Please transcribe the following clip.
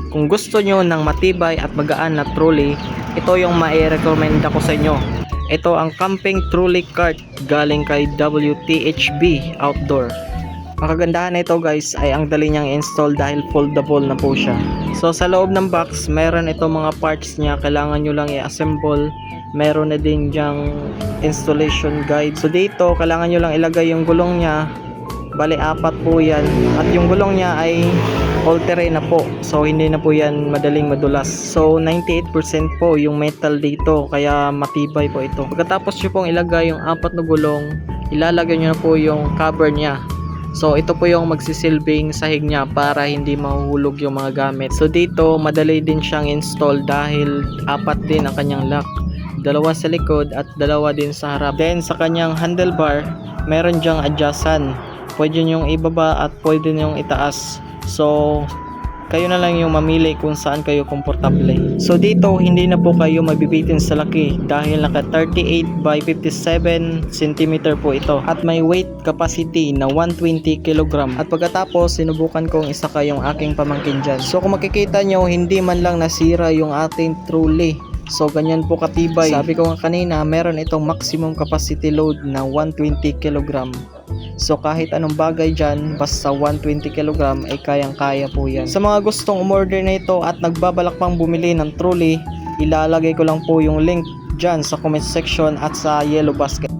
Kung gusto nyo ng matibay at magaan na trolley, ito yung mai-recommend ako sa inyo. Ito ang Camping Trolley Cart galing kay WTHB Outdoor. Ang kagandahan nito guys ay ang dali niyang install dahil foldable na po siya. So sa loob ng box, meron itong mga parts niya, kailangan nyo lang i-assemble. Meron na din diyang installation guide. So dito, kailangan nyo lang ilagay yung gulong niya. Bali, 4 po yan. At yung gulong niya ay all-terrain na po. So hindi na po yan madaling madulas. So 98% po yung metal dito, kaya matibay po ito. Pagkatapos nyo pong ilagay yung 4 na gulong, ilalagay nyo na po yung cover niya. So ito po yung magsisilbing sahig niya para hindi mahuhulog yung mga gamit. So dito madali din siyang install dahil 4 din ang kanyang lock. 2 sa likod at 2 din sa harap. Then sa kanyang handlebar, meron diyang adjustan. Pwede nyo ibaba at pwede nyo itaas. So kayo na lang yung mamili kung saan kayo komportable. So dito hindi na po kayo mabibitin sa laki dahil naka 38 by 57 cm po ito at may weight capacity na 120 kg. At pagkatapos sinubukan kong isakay yung aking pamangkin dyan. So kung makikita nyo, hindi man lang nasira yung ating trolley. So ganyan po katibay. Sabi ko nga kanina, meron itong maximum capacity load na 120 kg. So kahit anong bagay dyan, basta 120 kg ay kayang-kaya po yan. Sa mga gustong umorder na ito at nagbabalak pang bumili ng trolley, ilalagay ko lang po yung link dyan sa comment section at sa yellow basket.